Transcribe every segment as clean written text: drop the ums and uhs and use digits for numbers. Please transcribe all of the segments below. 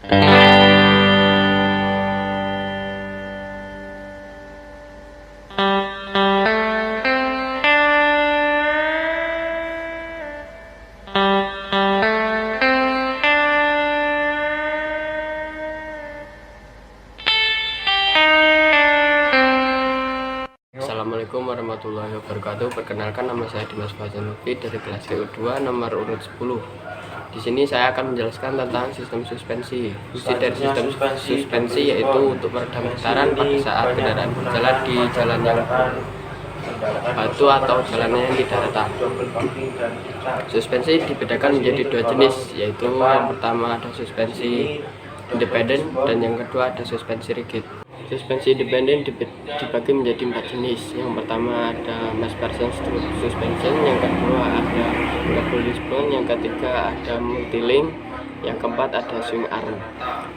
Assalamualaikum warahmatullahi wabarakatuh. Perkenalkan, nama saya Dimas Fazanovi dari kelas GU2 nomor urut 10. Di sini saya akan menjelaskan tentang sistem suspensi. Fungsi dari sistem suspensi yaitu untuk meredam getaran pada saat kendaraan berjalan di jalan yang batu atau jalannya yang tidak rata. Suspensi dibedakan menjadi dua jenis, yaitu yang pertama ada suspensi independen dan yang kedua ada suspensi rigid. Suspensi independen dibagi menjadi 4 jenis. Yang pertama ada MacPherson suspension, yang kedua ada double wishbone, yang ketiga ada multilink, yang keempat ada swing arm.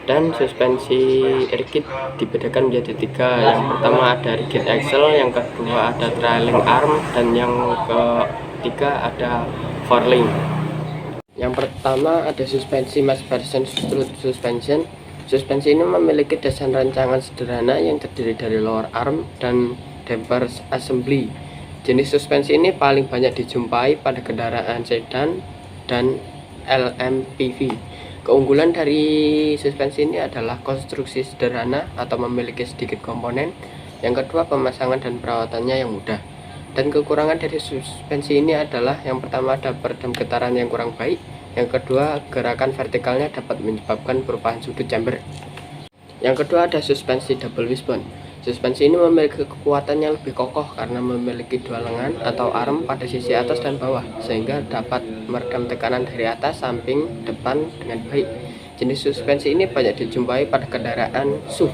Dan suspensi rigid dibedakan menjadi 3. Yang pertama ada rigid axle, yang kedua ada trailing arm, dan yang ketiga ada forlink. Yang pertama ada suspensi MacPherson suspension. Suspensi ini memiliki desain rancangan sederhana yang terdiri dari lower arm dan damper assembly. Jenis suspensi ini paling banyak dijumpai pada kendaraan sedan dan LMPV. Keunggulan dari suspensi ini adalah konstruksi sederhana atau memiliki sedikit komponen. Yang kedua, pemasangan dan perawatannya yang mudah. Dan kekurangan dari suspensi ini adalah yang pertama ada peredam getaran yang kurang baik. Yang kedua, gerakan vertikalnya dapat menyebabkan perubahan sudut chamber. Yang kedua ada suspensi double wishbone. Suspensi ini memiliki kekuatan yang lebih kokoh karena memiliki dua lengan atau arm pada sisi atas dan bawah, sehingga dapat meredam tekanan dari atas, samping, depan dengan baik. Jenis suspensi ini banyak dijumpai pada kendaraan SUV.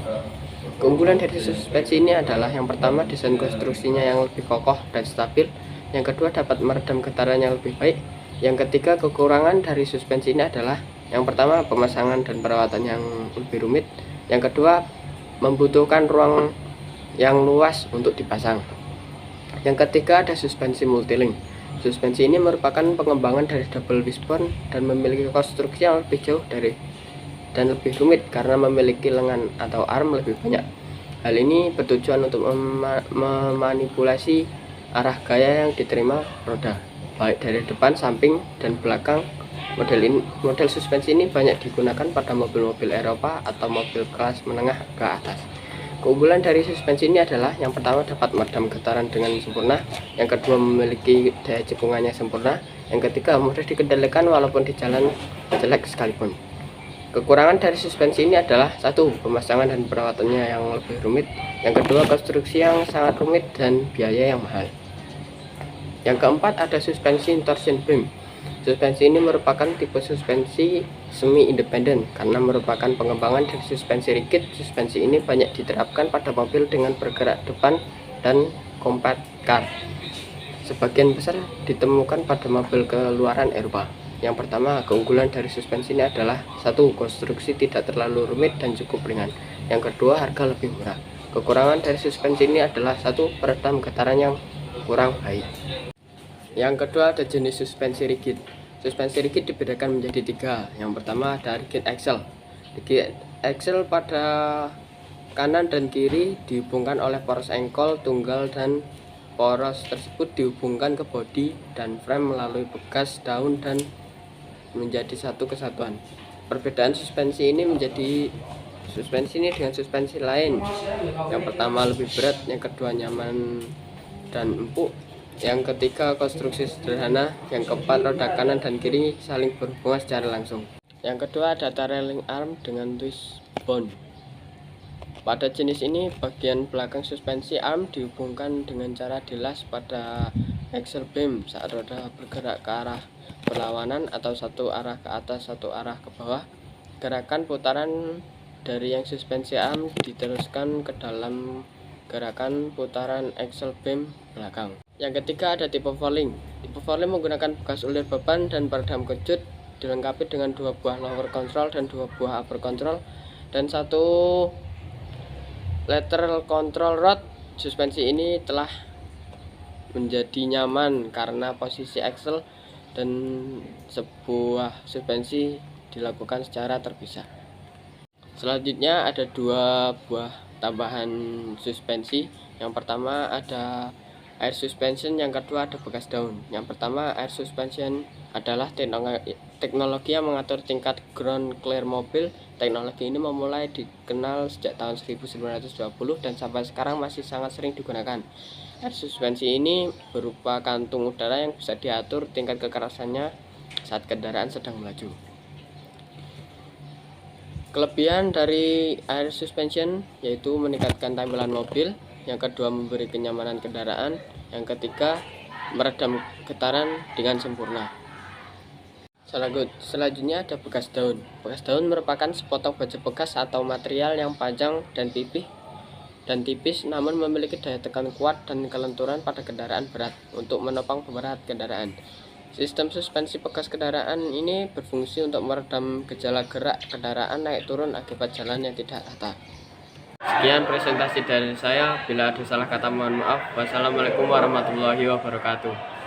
Keunggulan dari suspensi ini adalah yang pertama, desain konstruksinya yang lebih kokoh dan stabil. Yang kedua, dapat meredam getaran yang lebih baik. Yang ketiga, kekurangan dari suspensi ini adalah yang pertama, pemasangan dan perawatan yang lebih rumit. Yang kedua, membutuhkan ruang yang luas untuk dipasang. Yang ketiga ada suspensi multilink. Suspensi ini merupakan pengembangan dari double wishbone dan memiliki konstruksi yang lebih jauh dan lebih rumit karena memiliki lengan atau arm lebih banyak. Hal ini bertujuan untuk memanipulasi arah gaya yang diterima roda, baik dari depan, samping, dan belakang. Model suspensi ini banyak digunakan pada mobil-mobil Eropa atau mobil kelas menengah ke atas. Keunggulan dari suspensi ini adalah yang pertama, dapat meredam getaran dengan sempurna. Yang kedua, memiliki daya cekungannya sempurna. Yang ketiga, mudah dikendalikan walaupun di jalan jelek sekalipun. Kekurangan dari suspensi ini adalah satu, pemasangan dan perawatannya yang lebih rumit. Yang kedua, konstruksi yang sangat rumit dan biaya yang mahal. Yang keempat ada suspensi torsion beam. Suspensi ini merupakan tipe suspensi semi independen karena merupakan pengembangan dari suspensi rigid. Suspensi ini banyak diterapkan pada mobil dengan bergerak depan dan compact car. Sebagian besar ditemukan pada mobil keluaran Eropa. Yang pertama, keunggulan dari suspensi ini adalah satu, konstruksi tidak terlalu rumit dan cukup ringan. Yang kedua, harga lebih murah. Kekurangan dari suspensi ini adalah satu, peredam getaran yang kurang baik. Yang kedua ada jenis suspensi rigid. Suspensi rigid dibedakan menjadi 3. Yang pertama ada rigid axle. Rigid axle pada kanan dan kiri dihubungkan oleh poros engkol tunggal, dan poros tersebut dihubungkan ke bodi dan frame melalui bekas daun dan menjadi satu kesatuan. Perbedaan suspensi ini dengan suspensi lain. Yang pertama lebih berat, yang kedua nyaman dan empuk, yang ketiga konstruksi sederhana, yang keempat roda kanan dan kiri saling berhubungan secara langsung. Yang kedua ada trailing arm dengan wishbone. Pada jenis ini bagian belakang suspensi arm dihubungkan dengan cara dilas pada axle beam saat roda bergerak ke arah berlawanan atau satu arah ke atas, satu arah ke bawah. Gerakan putaran dari yang suspensi arm diteruskan ke dalam gerakan putaran axle beam belakang. Yang ketiga ada tipe forlink. Tipe forlink menggunakan bekas ulir beban dan peredam kejut, dilengkapi dengan 2 buah lower control dan 2 buah upper control, dan 1 lateral control rod. Suspensi ini telah menjadi nyaman karena posisi axle dan sebuah suspensi dilakukan secara terpisah. Selanjutnya ada dua buah tambahan suspensi. Yang pertama ada air suspension, yang kedua ada bekas daun. Yang pertama, air suspension adalah teknologi yang mengatur tingkat ground clear mobil. Teknologi ini memulai dikenal sejak tahun 1920 dan sampai sekarang masih sangat sering digunakan. Air suspensi ini berupa kantung udara yang bisa diatur tingkat kekerasannya saat kendaraan sedang melaju. Kelebihan dari air suspension yaitu meningkatkan tampilan mobil, yang kedua memberi kenyamanan kendaraan, yang ketiga meredam getaran dengan sempurna. Selanjutnya ada bekas daun. Bekas daun merupakan sepotong baja bekas atau material yang panjang dan tipis namun memiliki daya tekan kuat dan kelenturan pada kendaraan berat untuk menopang berat kendaraan. Sistem suspensi bekas kendaraan ini berfungsi untuk meredam gejala gerak kendaraan naik turun akibat jalan yang tidak rata. Sekian presentasi dari saya. Bila ada salah kata mohon maaf. Wassalamualaikum warahmatullahi wabarakatuh.